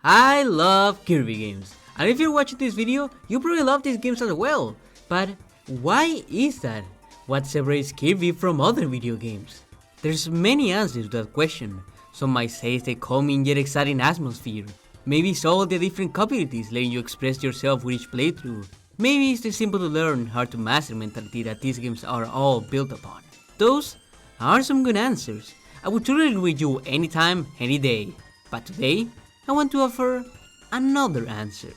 I love Kirby games, and if you're watching this video, you probably love these games as well. But why is that? What separates Kirby from other video games? There's many answers to that question. Some might say it's the calming yet exciting atmosphere. Maybe it's all the different communities letting you express yourself with each playthrough. Maybe it's the simple to learn, hard to master mentality that these games are all built upon. Those are some good answers. I would totally agree with you anytime, any day. But today, I want to offer another answer.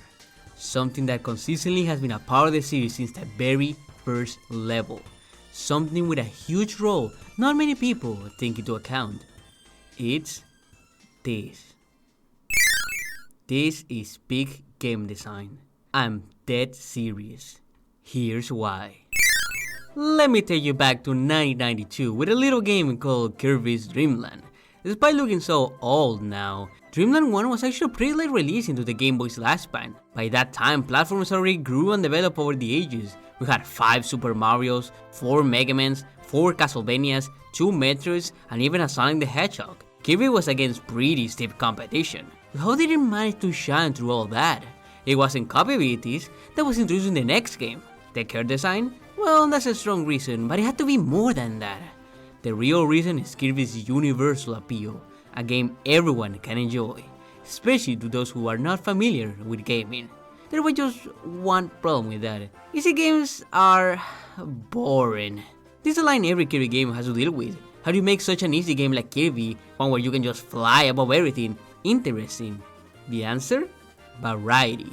Something that consistently has been a part of the series since the very first level. Something with a huge role not many people take into account. It's this. This is big game design. I'm dead serious. Here's why. Let me take you back to 1992 with a little game called Kirby's Dream Land. Despite looking so old now, Dreamland 1 was actually a pretty late release into the Game Boy's lifespan. By that time, platforms already grew and developed over the ages. We had 5 Super Marios, 4 Mega Mans, 4 Castlevanias, 2 Metroids, and even a Sonic the Hedgehog. Kirby was against pretty stiff competition. How did it manage to shine through all that? It wasn't copy abilities that was introduced in the next game. The character design? Well, that's a strong reason, but it had to be more than that. The real reason is Kirby's universal appeal, a game everyone can enjoy, especially to those who are not familiar with gaming. There was just one problem with that. Easy games are boring. This is a line every Kirby game has to deal with. How do you make such an easy game like Kirby, one where you can just fly above everything, interesting? The answer? Variety.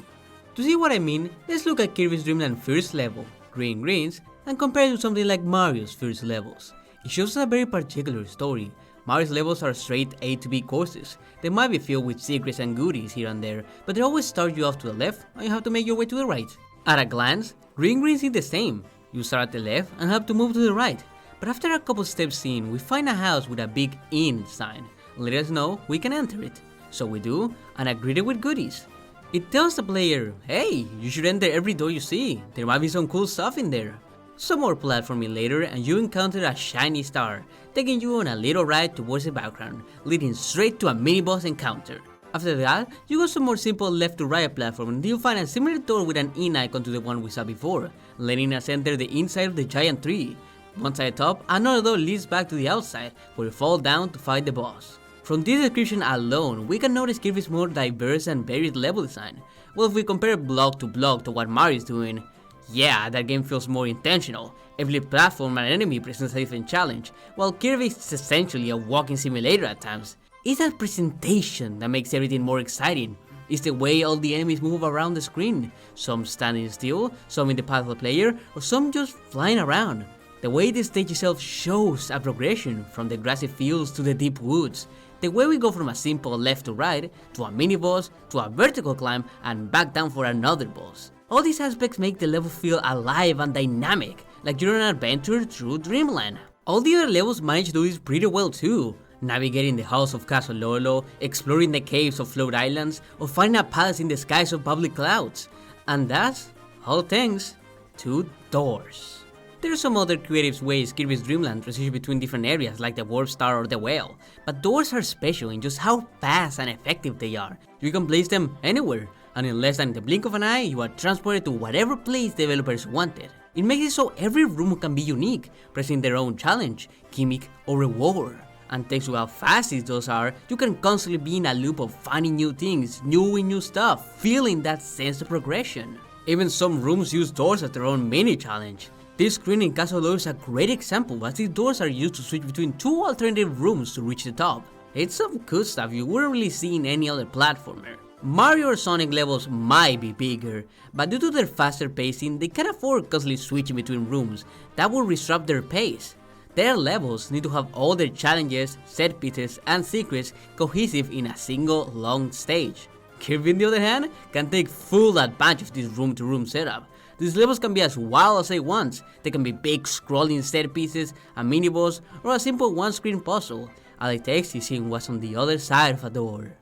To see what I mean, let's look at Kirby's Dream Land first level, Green Greens, and compare it to something like Mario's first levels. It shows us a very particular story. Mario's levels are straight A to B courses. They might be filled with secrets and goodies here and there, but they always start you off to the left and you have to make your way to the right. At a glance, Green Greens is the same. You start at the left and have to move to the right. But after a couple steps in, we find a house with a big inn sign. Let us know we can enter it. So we do, and are greeted with goodies. It tells the player, hey, you should enter every door you see. There might be some cool stuff in there. Some more platforming later and you encounter a shiny star, taking you on a little ride towards the background, leading straight to a mini-boss encounter. After that, you go some more simple left to right platform until you find a similar door with an inn icon to the one we saw before, letting us enter the inside of the giant tree. Once at the top, another door leads back to the outside, where we fall down to fight the boss. From this description alone, we can notice Kirby's more diverse and varied level design. Well, if we compare block to what Mario is doing, yeah, that game feels more intentional. Every platform and enemy presents a different challenge, while Kirby is essentially a walking simulator at times. It's that presentation that makes everything more exciting. It's the way all the enemies move around the screen, some standing still, some in the path of the player, or some just flying around. The way the stage itself shows a progression from the grassy fields to the deep woods. The way we go from a simple left to right, to a mini boss, to a vertical climb, and back down for another boss. All these aspects make the level feel alive and dynamic, like you're on an adventure through Dreamland. All the other levels manage to do this pretty well too, navigating the halls of Castle Lolo, exploring the caves of Float Islands, or finding a palace in the skies of public clouds. And that's all thanks to doors. There are some other creative ways Kirby's Dream Land transitions between different areas like the Warp Star or the Whale, but doors are special in just how fast and effective they are. You can place them anywhere, and in less than the blink of an eye, you are transported to whatever place developers wanted. It makes it so every room can be unique, presenting their own challenge, gimmick, or reward. And thanks to how fast these doors are, you can constantly be in a loop of finding new things, new stuff, feeling that sense of progression. Even some rooms use doors as their own mini challenge. This screen in Castle Lolo is a great example, as these doors are used to switch between 2 alternative rooms to reach the top. It's some good stuff you wouldn't really see in any other platformer. Mario or Sonic levels might be bigger, but due to their faster pacing, they can't afford constantly switching between rooms. That would disrupt their pace. Their levels need to have all their challenges, set pieces, and secrets cohesive in a single long stage. Kirby, on the other hand, can take full advantage of this room-to-room setup. These levels can be as wild as they want. They can be big scrolling set pieces, a mini-boss, or a simple one-screen puzzle. All it takes is seeing what's on the other side of a door.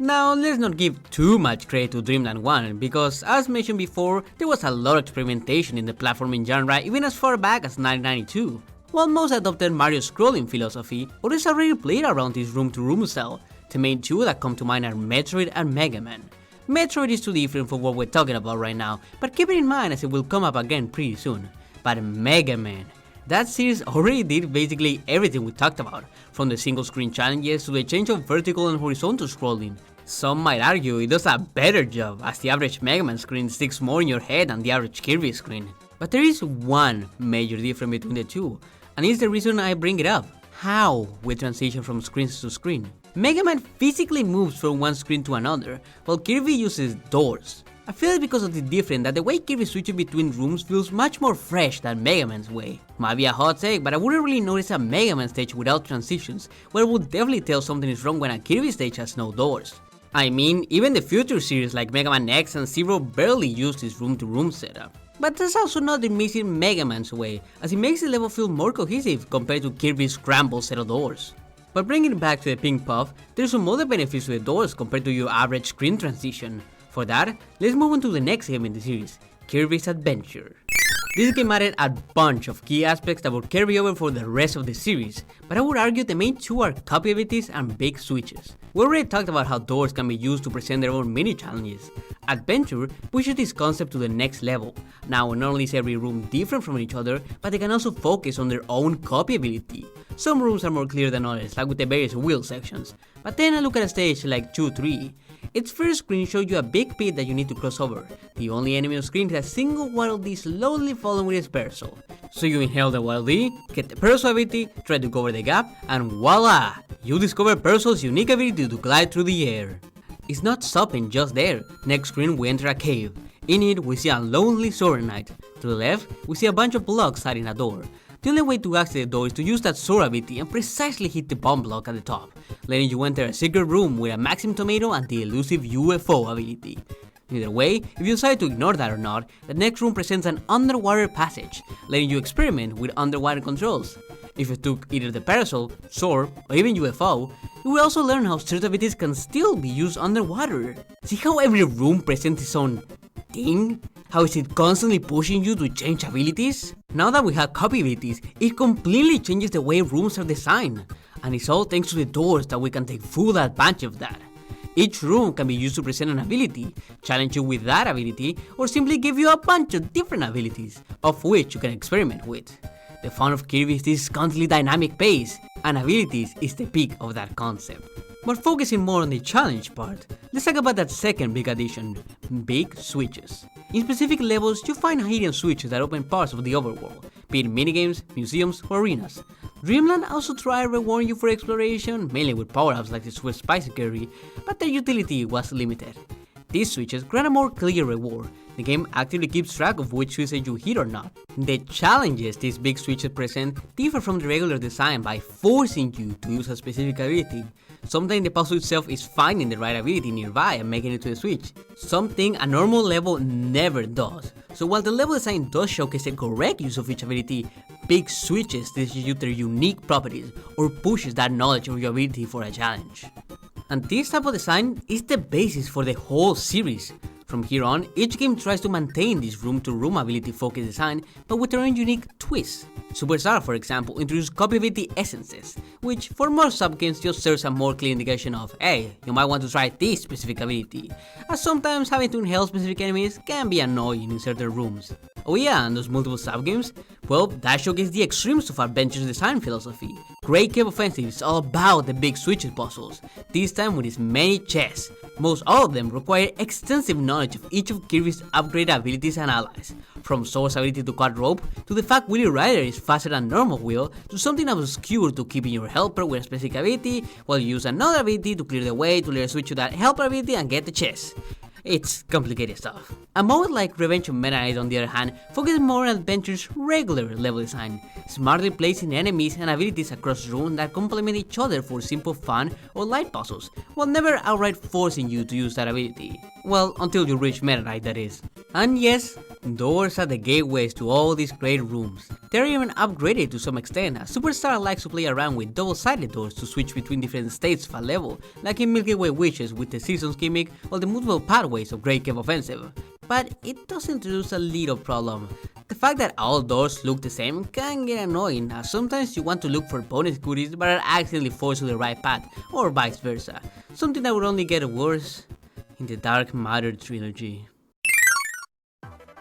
Now, let's not give too much credit to Dreamland 1, because as mentioned before, there was a lot of experimentation in the platforming genre even as far back as 1992. While most adopted Mario's scrolling philosophy, others already played around this room-to-room style. The main two that come to mind are Metroid and Mega Man. Metroid is too different from what we're talking about right now, but keep it in mind as it will come up again pretty soon. But Mega Man, that series already did basically everything we talked about, from the single screen challenges to the change of vertical and horizontal scrolling. Some might argue it does a better job, as the average Mega Man screen sticks more in your head than the average Kirby screen. But there is one major difference between the two, and it's the reason I bring it up: how we transition from screens to screen. Mega Man physically moves from one screen to another, while Kirby uses doors. I feel it's because of the difference that the way Kirby switches between rooms feels much more fresh than Mega Man's way. Might be a hot take, but I wouldn't really notice a Mega Man stage without transitions, where I would definitely tell something is wrong when a Kirby stage has no doors. I mean, even the future series like Mega Man X and Zero barely use this room-to-room setup. But that's also not the missing Mega Man's way, as it makes the level feel more cohesive compared to Kirby's scrambled set of doors. But bringing it back to the pink puff, there's some other benefits to the doors compared to your average screen transition. For that, let's move on to the next game in the series, Kirby's Adventure. This game added a bunch of key aspects that would carry over for the rest of the series, but I would argue the main two are copy abilities and big switches. We already talked about how doors can be used to present their own mini challenges. Adventure pushes this concept to the next level. Now not only is every room different from each other, but they can also focus on their own copy ability. Some rooms are more clear than others, like with the various wheel sections, but then I look at a stage like 2-3. Its first screen shows you a big pit that you need to cross over. The only enemy on screen is a single Waddle Dee slowly falling with its parasol. So you inhale the Waddle Dee, get the parasol ability, try to cover the gap, and voila! You discover Parasol's unique ability to glide through the air. It's not stopping just there. Next screen we enter a cave. In it we see a lonely Sword Knight. To the left we see a bunch of blocks hiding a door. The only way to access the door is to use that sword ability and precisely hit the bomb block at the top, letting you enter a secret room with a Maxim Tomato and the elusive UFO ability. Either way, if you decide to ignore that or not, the next room presents an underwater passage, letting you experiment with underwater controls. If you took either the parasol, sword, or even UFO, you will also learn how certain abilities can still be used underwater. See how every room presents its own thing? How is it constantly pushing you to change abilities? Now that we have copy abilities, it completely changes the way rooms are designed, and it's all thanks to the doors that we can take full advantage of that. Each room can be used to present an ability, challenge you with that ability, or simply give you a bunch of different abilities, of which you can experiment with. The fun of Kirby is this constantly dynamic pace, and abilities is the peak of that concept. But focusing more on the challenge part, let's talk about that second big addition, big switches. In specific levels, you find hidden switches that open parts of the overworld, be it minigames, museums, or arenas. Dreamland also tried rewarding you for exploration, mainly with power-ups like the Swift Spicy Curry, but their utility was limited. These switches grant a more clear reward. The game actively keeps track of which switches you hit or not. The challenges these big switches present differ from the regular design by forcing you to use a specific ability. Sometimes the puzzle itself is finding the right ability nearby and making it to the switch, something a normal level never does. So while the level design does showcase the correct use of each ability, big switches teach you their unique properties or pushes that knowledge of your ability for a challenge. And this type of design is the basis for the whole series. From here on, each game tries to maintain this room-to-room ability focused design, but with their own unique twist. Superstar, for example, introduced copy ability essences, which for most sub-games just serves a more clear indication of, hey, you might want to try this specific ability, as sometimes having to inhale specific enemies can be annoying in certain rooms. Oh yeah, and those multiple sub-games? Well, that showcases the extremes of Adventure's design philosophy. Great Cave Offensive is all about the big switches puzzles, this time with its many chests. Most all of them require extensive knowledge of each of Kirby's upgraded abilities and allies, from Soul's ability to cut rope, to the fact Willy Rider is faster than normal Will, to something obscure to keeping your helper with a specific ability, while you use another ability to clear the way to later switch to that helper ability and get the chest. It's complicated stuff. A mode like Revenge of Meta Knight, on the other hand, focuses more on Adventure's regular level design, smartly placing enemies and abilities across rooms that complement each other for simple fun or light puzzles, while never outright forcing you to use that ability. Well, until you reach Meta Knight, that is. And yes, doors are the gateways to all these great rooms. They're even upgraded to some extent, as Superstar likes to play around with double-sided doors to switch between different states of a level, like in Milky Way Witches with the Seasons gimmick or the multiple pathways of Great Cave Offensive. But it does introduce a little problem. The fact that all doors look the same can get annoying, as sometimes you want to look for bonus goodies but are accidentally forced to the right path, or vice versa, something that would only get worse in the Dark Matter trilogy.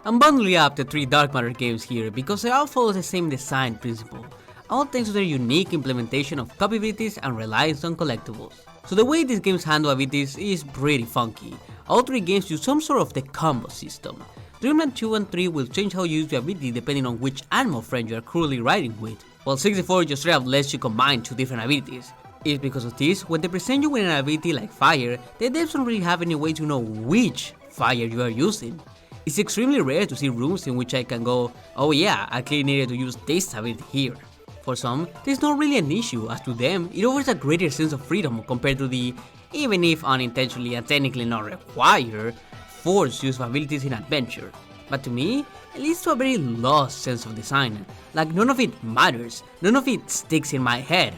I'm bundling up the 3 Dark Matter games here because they all follow the same design principle, all thanks to their unique implementation of copy abilities and reliance on collectibles. So the way these games handle abilities is pretty funky. All 3 games use some sort of the combo system. Dreamland 2 and 3 will change how you use your ability depending on which animal friend you are currently riding with, while 64 just straight up lets you combine 2 different abilities. It's because of this, when they present you with an ability like fire, the devs don't really have any way to know which fire you are using. It's extremely rare to see rooms in which I can go, oh yeah, I clearly needed to use this ability here. For some, this is not really an issue, as to them, it offers a greater sense of freedom compared to the, even if unintentionally and technically not required, forced use of abilities in adventure. But to me, it leads to a very lost sense of design, like none of it matters, none of it sticks in my head.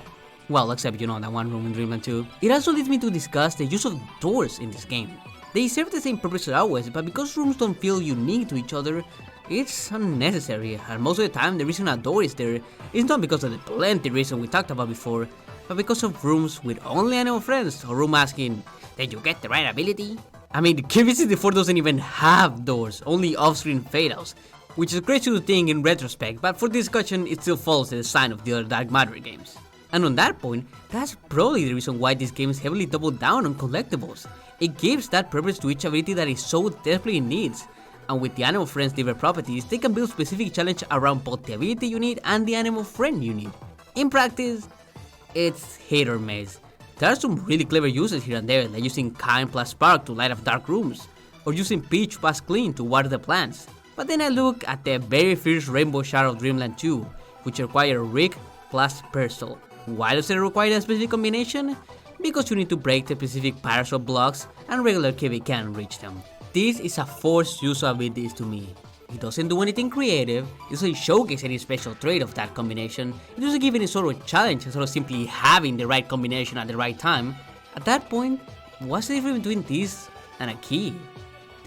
Well, except that one room in Dreamland 2. It also leads me to discuss the use of doors in this game. They serve the same purpose as always, but because rooms don't feel unique to each other, it's unnecessary, and most of the time the reason a door is there is not because of the plenty reason we talked about before, but because of rooms with only animal friends, or room asking, did you get the right ability? I mean, Kirby 64 doesn't even have doors, only off-screen fade-outs, which is a crazy to think in retrospect, but for discussion it still follows the design of the other Dark Matter games. And on that point, that's probably the reason why these games heavily double down on collectibles. It gives that purpose to each ability that it so desperately needs, and with the animal friend's different properties, they can build specific challenge around both the ability you need and the animal friend you need. In practice, it's hit or miss. There are some really clever uses here and there, like using Kind plus Spark to light up dark rooms, or using Peach plus Clean to water the plants. But then I look at the very first Rainbow Shadow of Dreamland 2, which require Rick plus Purcell. Why does it require a specific combination? Because you need to break the specific parasol blocks and regular Kirby can't reach them. This is a forced use of abilities to me. It doesn't do anything creative, it doesn't showcase any special trait of that combination, it doesn't give any sort of challenge instead of simply having the right combination at the right time. At that point, what's the difference between this and a key?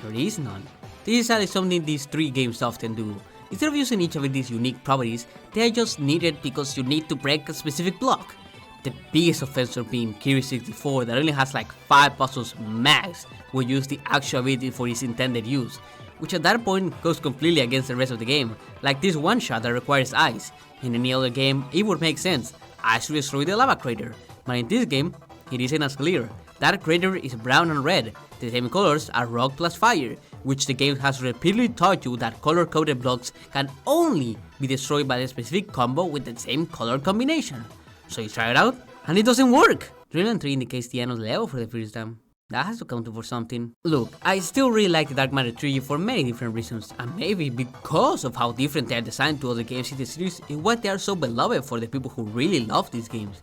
There is none. This is exactly something these 3 games often do. Instead of using each of these unique properties, they are just needed because you need to break a specific block. The biggest offender being Kirby 64 that only has like 5 puzzles max will use the actual ability for its intended use, which at that point goes completely against the rest of the game, like this one shot that requires ice. In any other game, it would make sense, ice will destroy the lava crater, but in this game, it isn't as clear. That crater is brown and red, the same colors are rock plus fire, which the game has repeatedly taught you that color-coded blocks can only be destroyed by a specific combo with the same color combination. So you try it out, and it doesn't work! Dreamland 3 indicates the end of the level for the first time. That has to count for something. Look, I still really like the Dark Matter trilogy for many different reasons, and maybe because of how different they are designed to other games in the series and why they are so beloved for the people who really love these games.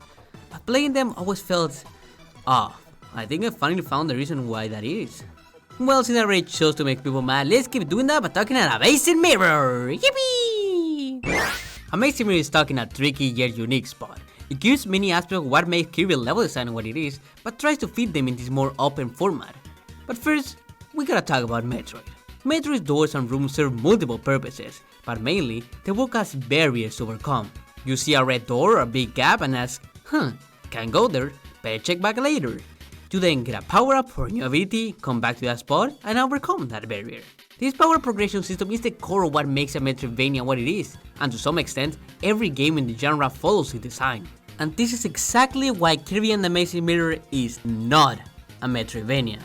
But playing them always felt off. I think I finally found the reason why that is. Well, since I already chose to make people mad, let's keep doing that by talking about Amazing Mirror! Yippee! Amazing Mirror is stuck in a tricky yet unique spot. It gives many aspects of what makes Kirby level design what it is, but tries to fit them in this more open format. But first, we gotta talk about Metroid. Metroid's doors and rooms serve multiple purposes, but mainly, they work as barriers to overcome. You see a red door or a big gap and ask, can't go there, better check back later. You then get a power-up or a new ability, come back to that spot, and overcome that barrier. This power progression system is the core of what makes a Metroidvania what it is, and to some extent, every game in the genre follows its design. And this is exactly why Kirby and the Amazing Mirror is not a Metroidvania.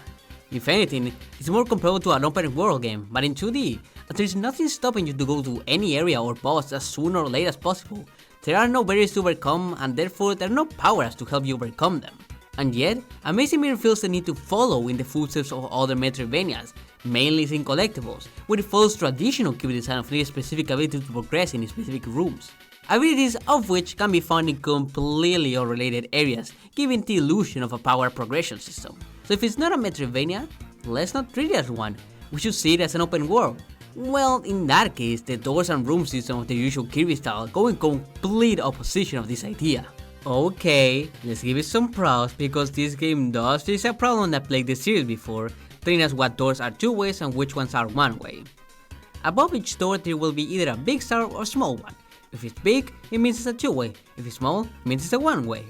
If anything, it's more comparable to an open world game, but in 2D, as there is nothing stopping you to go to any area or boss as soon or late as possible. There are no barriers to overcome, and therefore there are no powers to help you overcome them. And yet, Amazing Mirror feels the need to follow in the footsteps of other Metroidvanias, mainly in Collectibles, where it follows traditional Kirby design of needing specific ability to progress in specific rooms. Abilities of which can be found in completely unrelated areas, giving the illusion of a power progression system. So if it's not a Metroidvania, let's not treat it as one, we should see it as an open world. Well, in that case, the doors and room system of the usual Kirby style go in complete opposition of this idea. Okay, let's give it some props because this game does fix a problem that plagued the series before, telling us what doors are two ways and which ones are one way. Above each door there will be either a big star or a small one. If it's big, it means it's a two-way. If it's small, it means it's a one-way.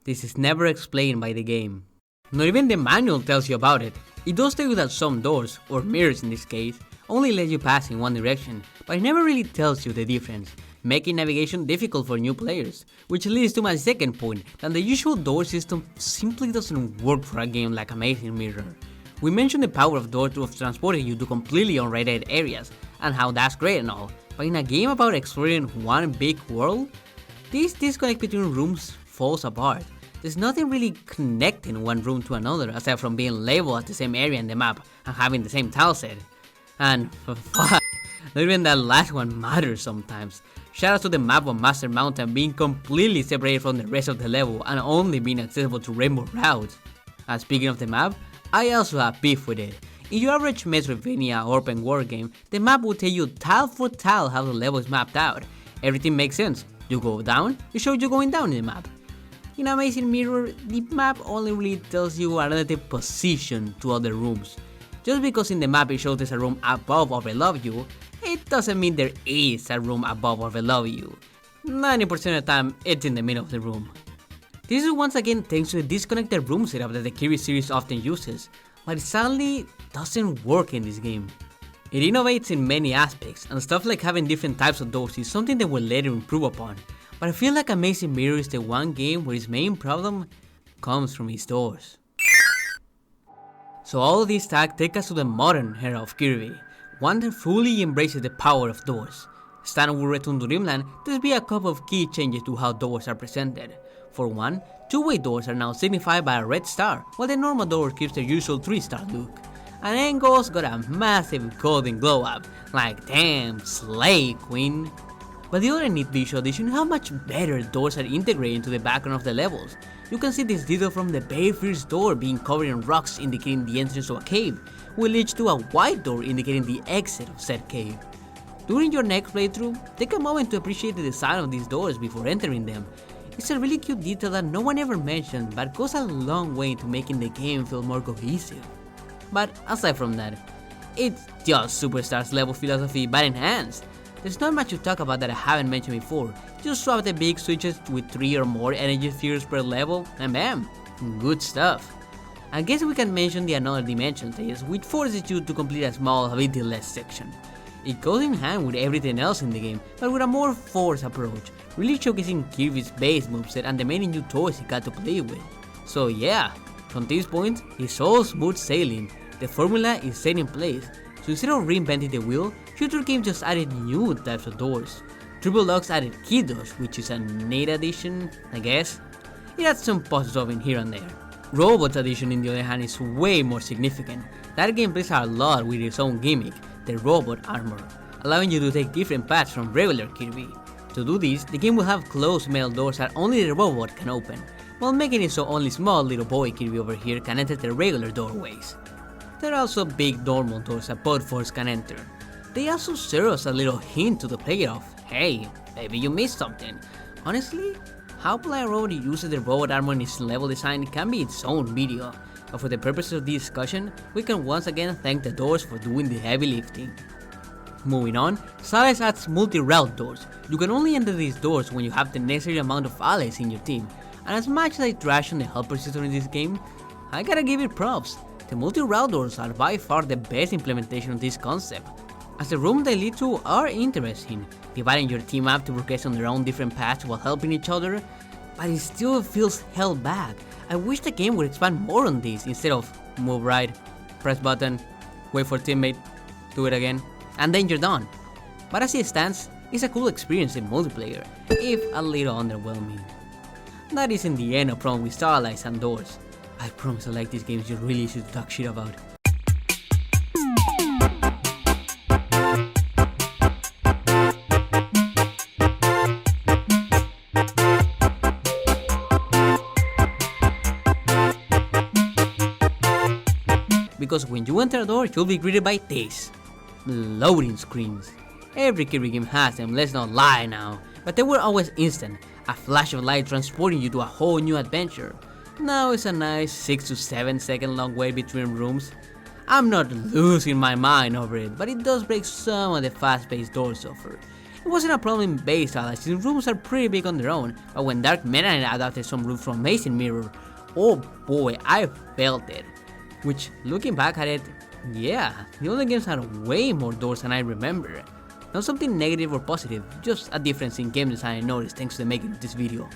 This is never explained by the game. Not even the manual tells you about it. It does tell you that some doors, or mirrors in this case, only let you pass in one direction, but it never really tells you the difference, making navigation difficult for new players, which leads to my second point, that the usual door system simply doesn't work for a game like Amazing Mirror. We mentioned the power of doors of transporting you to completely unrated areas, and how that's great and all, but in a game about exploring one big world, this disconnect between rooms falls apart. There's nothing really connecting one room to another aside from being labeled as the same area in the map and having the same tile set. And fuck, not even that last one matters sometimes. Shout out to the map of Master Mountain being completely separated from the rest of the level and only being accessible to rainbow routes. And speaking of the map, I also have beef with it. In your average Metroidvania open world game, the map will tell you tile for tile how the level is mapped out. Everything makes sense. You go down, it shows you going down in the map. In Amazing Mirror, the map only really tells you a relative position to other rooms. Just because in the map it shows there's a room above or below you, it doesn't mean there is a room above or below you. 90% of the time, it's in the middle of the room. This is once again thanks to the disconnected room setup that the Kirby series often uses, but it sadly doesn't work in this game. It innovates in many aspects, and stuff like having different types of doors is something they will later improve upon, but I feel like Amazing Mirror is the one game where its main problem comes from its doors. So all of these tags take us to the modern era of Kirby, one that fully embraces the power of doors. Starting with Return to Dreamland, there's been a couple of key changes to how doors are presented. For one, two-way doors are now signified by a red star, while the normal door keeps their usual 3-star look. And angles got a massive golden glow up, like damn, slay queen. But the other neat visual addition is how much better doors are integrated into the background of the levels. You can see this detail from the very first door being covered in rocks indicating the entrance to a cave, which leads to a white door indicating the exit of said cave. During your next playthrough, take a moment to appreciate the design of these doors before entering them. It's a really cute detail that no one ever mentioned, but goes a long way into making the game feel more cohesive. But aside from that, it's just Superstar's level philosophy but enhanced. There's not much to talk about that I haven't mentioned before. Just swap the big switches with 3 or more energy spheres per level and bam, good stuff. I guess we can mention the another dimension stage, which forces you to complete a small ability-less section. It goes in hand with everything else in the game, but with a more forced approach, really showcasing Kirby's base moveset and the many new toys he got to play with. So yeah, from this point, it's all smooth sailing. The formula is set in place, so instead of reinventing the wheel, future games just added new types of doors. Triple Lux added key doors, which is a neat addition, I guess. It adds some puzzles in here and there. Robots addition on the other hand is way more significant. That game plays a lot with its own gimmick, the robot armor, allowing you to take different paths from regular Kirby. To do this, the game will have closed metal doors that only the robot can open, while making it so only small little boy Kirby over here can enter the regular doorways. There are also big normal doors that both force can enter. They also serve as a little hint to the player of, hey, maybe you missed something. Honestly, how Player Robot uses the robot armor in its level design can be its own video, but for the purposes of this discussion, we can once again thank the doors for doing the heavy lifting. Moving on, Solace adds multi-route doors. You can only enter these doors when you have the necessary amount of allies in your team, and as much as I trash on the helper system in this game, I gotta give it props. The multi-route doors are by far the best implementation of this concept, as the rooms they lead to are interesting, dividing your team up to progress on their own different paths while helping each other, but it still feels held back. I wish the game would expand more on this instead of move right, press button, wait for teammate, do it again, and then you're done. But as it stands, it's a cool experience in multiplayer, if a little underwhelming. That isn't the end of problem with Starlights and doors. I promise I like these games you're really easy to talk shit about. Because when you enter a door, you'll be greeted by this. Loading screens. Every Kirby game has them, let's not lie now, but they were always instant, a flash of light transporting you to a whole new adventure. Now it's a nice 6 to 7 second long wait between rooms. I'm not losing my mind over it, but it does break some of the fast-paced doors offer. It wasn't a problem in base style, since rooms are pretty big on their own, but when Dark Meta adapted some rooms from Mason Mirror, oh boy, I felt it. Which, looking back at it, yeah, the older games had way more doors than I remember. Not something negative or positive, just a difference in game design I noticed thanks to the making of this video.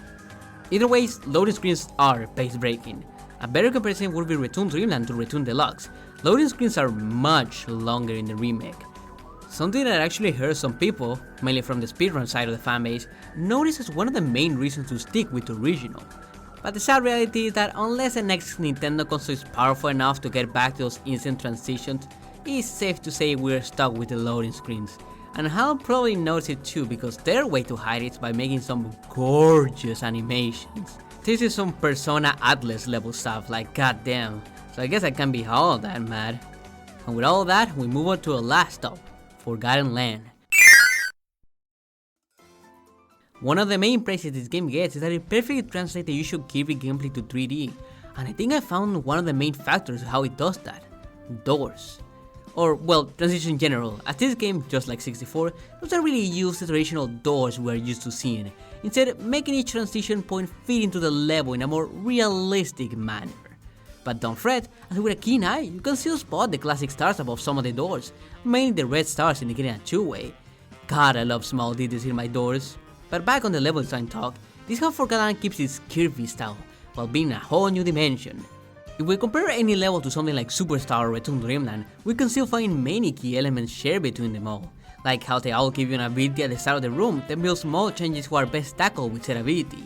Either ways, loading screens are pace-breaking. A better comparison would be Return Dreamland to Return Deluxe. Loading screens are much longer in the remake. Something that actually hurt some people, mainly from the speedrun side of the fanbase, noticed as one of the main reasons to stick with the original. But the sad reality is that unless the next Nintendo console is powerful enough to get back to those instant transitions, it's safe to say we're stuck with the loading screens. And Hal probably knows it too, because their way to hide it is by making some gorgeous animations. This is some Persona Atlas level stuff, like goddamn, so I guess I can't be all that mad. And with all that, we move on to our last stop, Forgotten Land. One of the main praises this game gets is that it perfectly translates the usual Kirby gameplay to 3D, and I think I found one of the main factors of how it does that: doors. Or, well, transition in general, as this game, just like 64, doesn't really use the traditional doors we are used to seeing, instead making each transition point fit into the level in a more realistic manner. But don't fret, as with a keen eye, you can still spot the classic stars above some of the doors, mainly the red stars indicating a two-way. God, I love small details in my doors. But back on the level design talk, this is how Forgotten keeps its Kirby style, while being a whole new dimension. If we compare any level to something like Superstar or Return to Dreamland, we can still find many key elements shared between them all, like how they all give you an ability at the start of the room that builds small changes who are best tackled with said ability.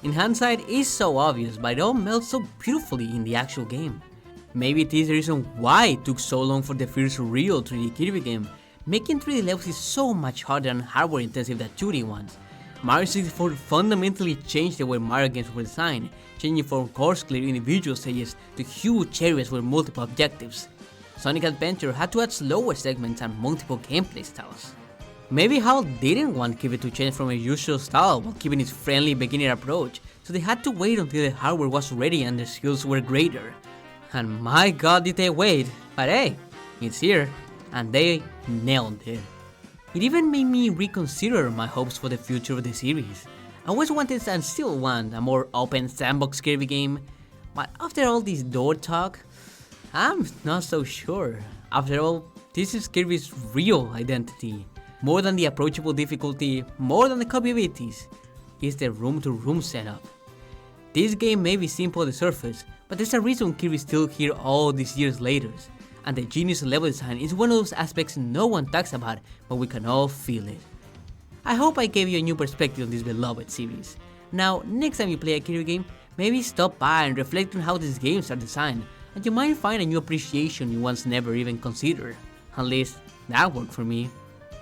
In hindsight, it's so obvious, but it all melts so beautifully in the actual game. Maybe it is the reason why it took so long for the first real 3D Kirby game. Making 3D levels is so much harder and hardware intensive than 2D ones. Mario 64 fundamentally changed the way Mario games were designed, changing from course-clear individual stages to huge areas with multiple objectives. Sonic Adventure had to add slower segments and multiple gameplay styles. Maybe HAL didn't want Kirby to change from a usual style while keeping its friendly beginner approach, so they had to wait until the hardware was ready and their skills were greater. And my god did they wait, but hey, it's here, and they nailed it. It even made me reconsider my hopes for the future of the series. I always wanted and still want a more open sandbox Kirby game, but after all this door talk, I'm not so sure. After all, this is Kirby's real identity. More than the approachable difficulty, more than the copy abilities, is the room-to-room setup. This game may be simple on the surface, but there's a reason Kirby's still here all these years later. And the genius level design is one of those aspects no one talks about, but we can all feel it. I hope I gave you a new perspective on this beloved series. Now, next time you play a Kirby game, maybe stop by and reflect on how these games are designed, and you might find a new appreciation you once never even considered. At least, that worked for me.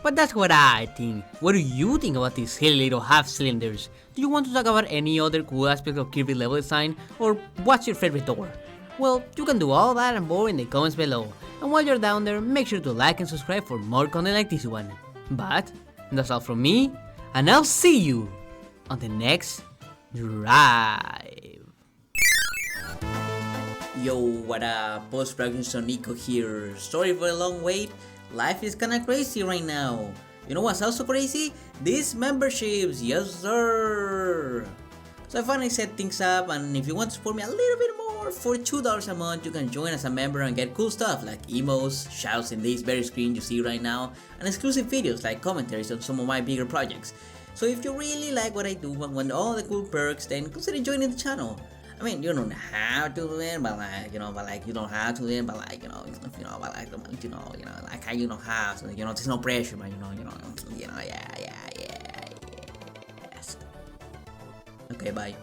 But that's what I think. What do you think about these silly little half cylinders? Do you want to talk about any other cool aspect of Kirby level design, or what's your favorite door? Well, you can do all that and more in the comments below, and while you're down there, make sure to like and subscribe for more content like this one. But, that's all from me, and I'll see you on the next drive. Yo, what up? Post-production Sonico here. Sorry for the long wait. Life is kinda crazy right now. You know what's also crazy? These memberships, yes sir! So I finally set things up, and if you want to support me a little bit more, for $2 a month you can join as a member and get cool stuff like emotes, shoutouts in this very screen you see right now, and exclusive videos like commentaries on some of my bigger projects. So if you really like what I do and want all the cool perks, then consider joining the channel. I mean, you don't have to do it, but like, you don't have to do it, but like, if you don't have to, there's no pressure, but yes. Okay, bye.